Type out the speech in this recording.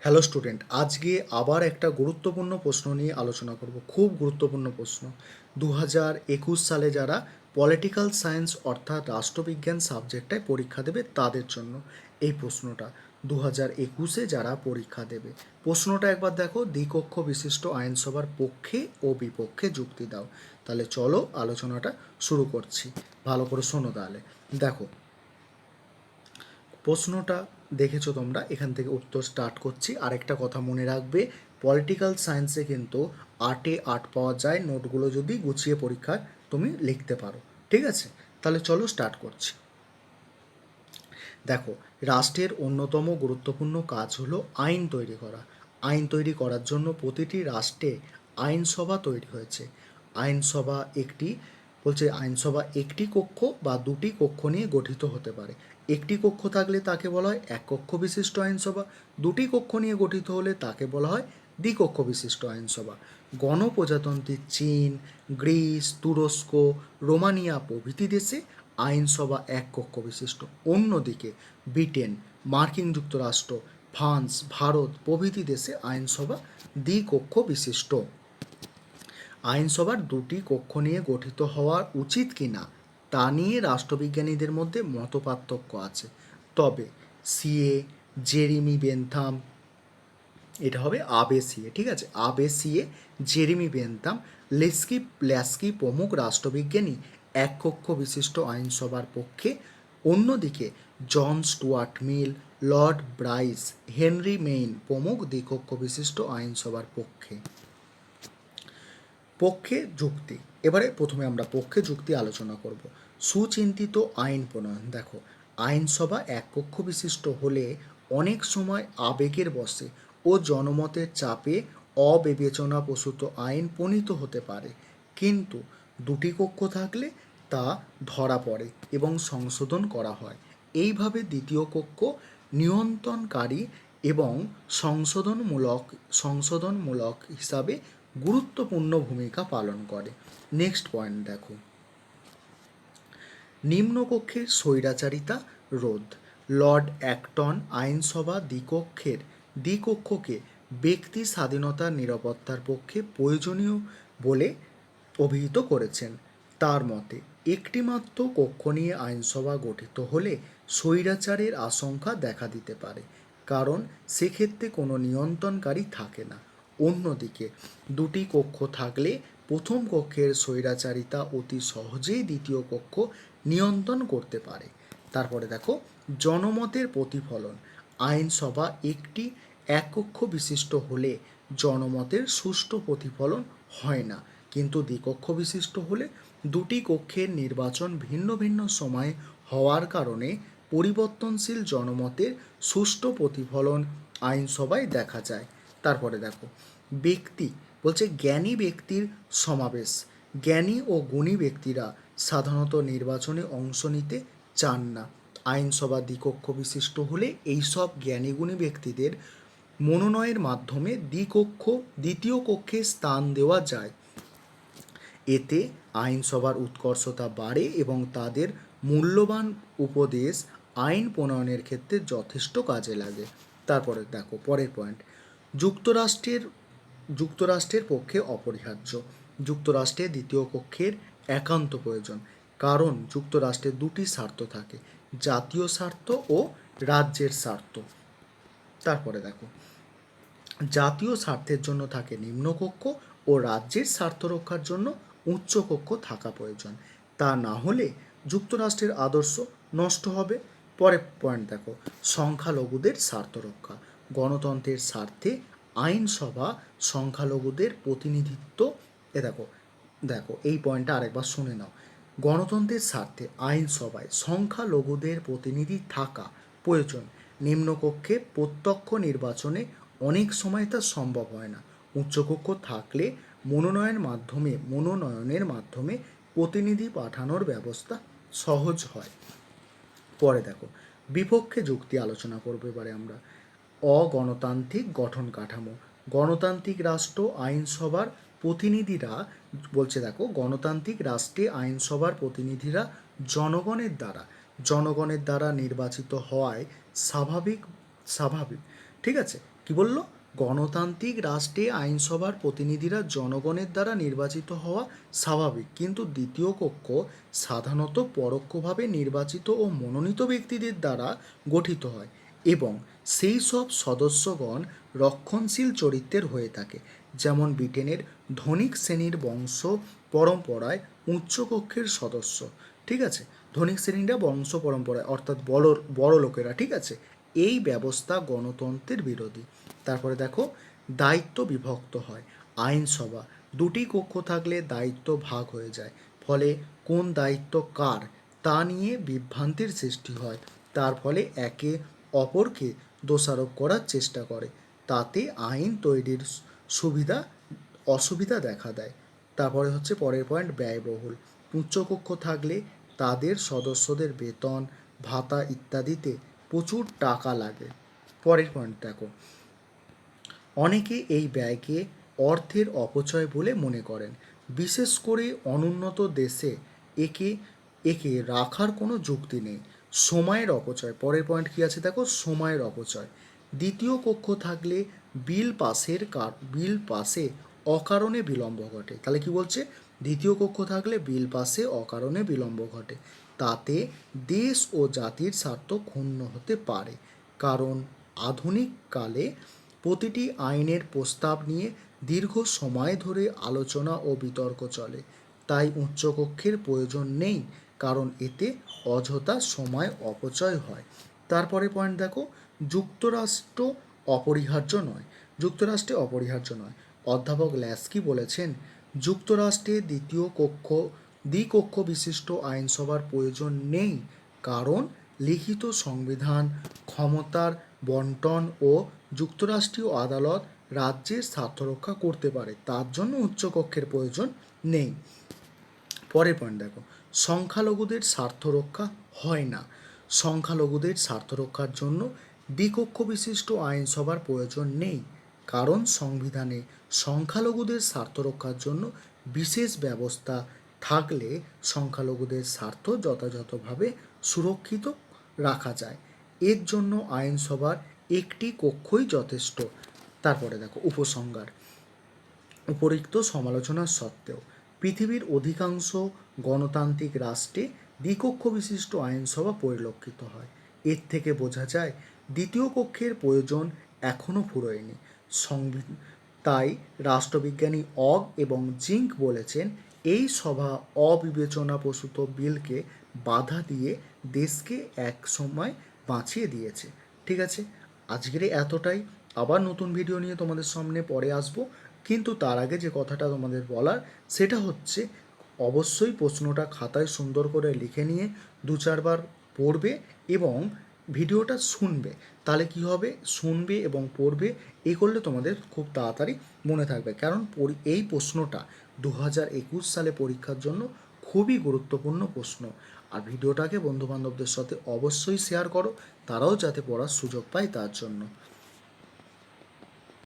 Hello student, আজকে আবার একটা গুরুত্বপূর্ণ প্রশ্ন নিয়ে আলোচনা করব। খুব গুরুত্বপূর্ণ প্রশ্ন। 2021 সালে যারা পলিটিক্যাল সায়েন্স অর্থাৎ রাষ্ট্রবিজ্ঞান সাবজেক্টটায় পরীক্ষা দেবে তাদের জন্য এই প্রশ্নটা। 2021-এ যারা পরীক্ষা দেবে, প্রশ্নটা একবার দেখো। দ্বিকক্ষ বিশিষ্ট আইনসভার পক্ষে ও বিপক্ষে যুক্তি দাও। তাহলে চলো আলোচনাটা শুরু করছি, ভালো করে শোনো। তাহলে দেখো, প্রশ্নটা দেখেছো তোমরা, এখান থেকে উত্তর স্টার্ট করছি। আরেকটা কথা মনে রাখবে, পলিটিক্যাল সায়েন্সে কিন্তু 8 পাওয়া যায়, নোটগুলো যদি গুছিয়ে পরীক্ষায় তুমি লিখতে পারো। ঠিক আছে, তাহলে চলো স্টার্ট করছি। দেখো, রাষ্ট্রের অন্যতম গুরুত্বপূর্ণ কাজ হলো আইন তৈরি করা। আইন তৈরি করার জন্য প্রতিটি রাষ্ট্রে আইনসভা তৈরি হয়েছে। আইনসভা একটি আইনসভা একটি কক্ষ বা দুটি কক্ষ নিয়ে গঠিত হতে পারে। একটি কক্ষ থাকলে তাকে বলা হয় এক কক্ষ বিশিষ্ট আইনসভা, দুটি কক্ষ নিয়ে গঠিত হলে তাকে বলা হয় দ্বিকক্ষ বিশিষ্ট আইনসভা। গণপ্রজাতন্ত্রী চীন, গ্রিস, তুরস্ক, রোমানিয়া প্রভৃতি দেশে আইনসভা এক কক্ষ বিশিষ্ট। অন্যদিকে ব্রিটেন, মার্কিন যুক্তরাষ্ট্র, ফ্রান্স, ভারত প্রভৃতি দেশে আইনসভা দ্বিকক্ষ বিশিষ্ট। আইনসভার দুটি কক্ষ নিয়ে গঠিত হওয়া উচিত কিনা তা নিয়ে রাষ্ট্রবিজ্ঞানীদের মধ্যে মতপার্থক্য আছে। তবে সিএ, জেরিমি বেন্থাম, এটা হবে আবে সিএ, ঠিক আছে, আবে সিএ, জেরিমি বেন্থাম, ল্যাস্কি প্রমুখ রাষ্ট্রবিজ্ঞানী এক কক্ষ বিশিষ্ট আইনসভার পক্ষে। অন্যদিকে John Stuart Mill, Lord Bryce, Henry Maine প্রমুখ দ্বিকক্ষ বিশিষ্ট আইনসভার পক্ষে। পক্ষে যুক্তি। এবারে প্রথমে আমরা পক্ষে যুক্তি আলোচনা করব। সুচিন্তিত আইন প্রণয়ন। দেখো, আইনসভা এক কক্ষ বিশিষ্ট হলে অনেক সময় আবেগের বশে ও জনমতের চাপে অবিবেচনাপ্রসূত আইন প্রণীত হতে পারে, কিন্তু দুটি কক্ষ থাকলে তা ধরা পড়ে এবং সংশোধন করা হয়। এইভাবে দ্বিতীয় কক্ষ নিয়ন্ত্রণকারী এবং সংশোধনমূলক হিসাবে গুরুত্বপূর্ণ ভূমিকা পালন করে। নেক্সট পয়েন্ট দেখো, নিম্নকক্ষের স্বৈরাচারিতা রোধ। লর্ড অ্যাক্টন আইনসভা দ্বিকক্ষকে ব্যক্তি স্বাধীনতার নিরাপত্তার পক্ষে প্রয়োজনীয় বলে অভিহিত করেছেন। তার মতে একটিমাত্র কক্ষ নিয়ে আইনসভা গঠিত হলে স্বৈরাচারের আশঙ্কা দেখা দিতে পারে, কারণ সেক্ষেত্রে কোনো নিয়ন্ত্রণকারী থাকে না। অন্যদিকে দুটি কক্ষ থাকলে প্রথম কক্ষের স্বৈরাচারিতা অতি সহজেই দ্বিতীয় কক্ষ নিয়ন্ত্রণ করতে পারে। তারপরে দেখো, জনমতের প্রতিফলন। আইনসভা একটি এককক্ষ বিশিষ্ট হলে জনমতের সুষ্ঠু প্রতিফলন হয় না, কিন্তু দ্বিকক্ষ বিশিষ্ট হলে দুটি কক্ষের নির্বাচন ভিন্ন ভিন্ন সময়ে হওয়ার কারণে পরিবর্তনশীল জনমতের সুষ্ঠু প্রতিফলন আইনসভায় দেখা যায়। তারপরে দেখো, জ্ঞানী ব্যক্তির সমাবেশ। জ্ঞানী ও গুণী ব্যক্তিরা সাধারণত নির্বাচনে অংশ নিতে চান না। আইনসভা দ্বিকক্ষ বিশিষ্ট হলে এইসব জ্ঞানীগুণী ব্যক্তিদের মনোনয়নের মাধ্যমে দ্বিতীয় কক্ষে স্থান দেওয়া যায়। এতে আইনসভার উৎকর্ষতা বাড়ে এবং তাদের মূল্যবান উপদেশ আইন প্রণয়নের ক্ষেত্রে যথেষ্ট কাজে লাগে। তারপরে দেখো পরের পয়েন্ট, যুক্তরাষ্ট্রের পক্ষে অপরিহার্য। যুক্তরাষ্ট্রে দ্বিতীয় কক্ষের একান্ত প্রয়োজন, কারণ যুক্তরাষ্ট্রের দুটি স্বার্থ থাকে, জাতীয় স্বার্থ ও রাজ্যের স্বার্থ। তারপরে দেখো, জাতীয় স্বার্থের জন্য থাকে নিম্নকক্ষ ও রাজ্যের স্বার্থ রক্ষার জন্য উচ্চকক্ষ থাকা প্রয়োজন। তা না হলে যুক্তরাষ্ট্রের আদর্শ নষ্ট হবে। পরের পয়েন্ট দেখো, সংখ্যালঘুদের স্বার্থ রক্ষা। গণতন্ত্রের স্বার্থে আইনসভা সংখ্যালঘুদের প্রতিনিধিত্ব। দেখো দেখো এই পয়েন্টটা আরেকবার শুনে নাও। গণতন্ত্রের স্বার্থে আইনসভায় সংখ্যালঘুদের প্রতিনিধি থাকা প্রয়োজন। নিম্নকক্ষে প্রত্যক্ষ নির্বাচনে অনেক সময় তা সম্ভব হয় না। উচ্চকক্ষ থাকলে মনোনয়নের মাধ্যমে প্রতিনিধি পাঠানোর ব্যবস্থা সহজ হয়। পরে দেখো, বিপক্ষে যুক্তি আলোচনা করবো এবারে আমরা। অগণতান্ত্রিক গঠন কাঠামো। গণতান্ত্রিক রাষ্ট্র আইনসভার প্রতিনিধিরা দেখো, গণতান্ত্রিক রাষ্ট্রে আইনসভার প্রতিনিধিরা জনগণের দ্বারা নির্বাচিত হওয়ায় স্বাভাবিক, ঠিক আছে, কি বলল? গণতান্ত্রিক রাষ্ট্রে আইনসভার প্রতিনিধিরা জনগণের দ্বারা নির্বাচিত হওয়া স্বাভাবিক, কিন্তু দ্বিতীয় কক্ষ সাধারণত পরোক্ষভাবে নির্বাচিত ও মনোনীত ব্যক্তিদের দ্বারা গঠিত হয় এবং সেই সব সদস্যগণ রক্ষণশীল চরিত্রের হয়ে থাকে। যেমন ব্রিটেনের ধনিক শ্রেণীর বংশ পরম্পরায় উচ্চকক্ষের সদস্য, ঠিক আছে, ধনিক শ্রেণীরা বংশ পরম্পরায় অর্থাৎ বড় বড় লোকেরা, ঠিক আছে। এই ব্যবস্থা গণতন্ত্রের বিরোধী। তারপরে দেখো, দায়িত্ব বিভক্ত হয়। আইনসভা দুটি কক্ষ থাকলে দায়িত্ব ভাগ হয়ে যায়, ফলে কোন দায়িত্ব কার তা নিয়ে বিভ্রান্তির সৃষ্টি হয়। তার ফলে একে অপরকে দোষারোপ করার চেষ্টা করে, তাতে আইন তৈরির সুবিধা অসুবিধা দেখা দেয়। তারপরে হচ্ছে পরের পয়েন্ট, ব্যয়বহুল। উচ্চকক্ষ থাকলে তাদের সদস্যদের বেতন, ভাতা ইত্যাদিতে প্রচুর টাকা লাগে। পরের পয়েন্ট দেখো, অনেকে এই ব্যয়কে অর্থের অপচয় বলে মনে করেন, বিশেষ করে অনুন্নত দেশে একে একে রাখার কোনো যুক্তি নেই। সময়ের অপচয়, পরের পয়েন্ট কী আছে দেখো, সময়ের অপচয়। দ্বিতীয় কক্ষ থাকলে বিল পাসে অকারণে বিলম্ব ঘটে। তাহলে কি বলছে? দ্বিতীয় কক্ষ থাকলে বিল পাসে অকারণে বিলম্ব ঘটে, তাতে দেশ ও জাতির স্বার্থ ক্ষুণ্ণ হতে পারে। কারণ আধুনিক কালে প্রতিটি আইনের প্রস্তাব নিয়ে দীর্ঘ সময় ধরে আলোচনা ও বিতর্ক চলে, তাই উচ্চকক্ষের প্রয়োজন নেই, কারণ এতে অযথা সময় অপচয় হয়। তারপরে পয়েন্ট দেখো, যুক্তরাষ্ট্র অপরিহার্য নয়। যুক্তরাষ্ট্রে অপরিহার্য নয়। অধ্যাপক ল্যাস্কি বলেছেন, যুক্তরাষ্ট্রে দ্বিকক্ষ বিশিষ্ট আইনসভার প্রয়োজন নেই, কারণ লিখিত সংবিধান, ক্ষমতার বন্টন ও যুক্তরাষ্ট্রীয় আদালত রাজ্যের স্বার্থ রক্ষা করতে পারে, তার জন্য উচ্চকক্ষের প্রয়োজন নেই। পরের পয়েন্ট দেখো, সংখ্যালঘুদের স্বার্থ রক্ষা হয় না। সংখ্যালঘুদের স্বার্থ রক্ষার জন্য দ্বিকক্ষ বিশিষ্ট আইনসভার প্রয়োজন নেই, কারণ সংবিধানে সংখ্যালঘুদের স্বার্থ রক্ষার জন্য বিশেষ ব্যবস্থা থাকলে সংখ্যালঘুদের স্বার্থ যথাযথভাবে সুরক্ষিত রাখা যায়। এর জন্য আইনসভার একটি কক্ষই যথেষ্ট। তারপরে দেখো, উপসংহার। উপরিক্ত সমালোচনার সত্ত্বেও পৃথিবীর অধিকাংশ গণতান্ত্রিক রাষ্ট্রে দ্বিকক্ষ বিশিষ্ট আইনসভা পরিলক্ষিত হয়। এর থেকে বোঝা যায় দ্বিতীয় কক্ষের প্রয়োজন এখনও ফুরোয়নি। তাই রাষ্ট্রবিজ্ঞানী অগ এবং জিঙ্ক বলেছেন, এই সভা অবিবেচনাপ্রসূত বিলকে বাধা দিয়ে দেশকে এক সময় বাঁচিয়ে দিয়েছে। ঠিক আছে, আজকের এতটাই। আবার নতুন ভিডিও নিয়ে তোমাদের সামনে পরে আসবো, কিন্তু তার আগে যে কথাটা তোমাদের বলার সেটা হচ্ছে, অবশ্যই প্রশ্নটা খাতায় সুন্দর করে লিখে নিয়ে 2-4 বার পড়বে এবং ভিডিওটা শুনবে। তাহলে কি হবে, শুনবে এবং পড়বে, এই করলে তোমাদের খুব তাড়াতাড়ি মনে থাকবে। কারণ এই প্রশ্নটা 2021 সালে পরীক্ষার জন্য খুবই গুরুত্বপূর্ণ প্রশ্ন। আর ভিডিওটাকে বন্ধুবান্ধবদের সাথে অবশ্যই শেয়ার করো, তারাও যাতে পড়ার সুযোগ পায় তার জন্য।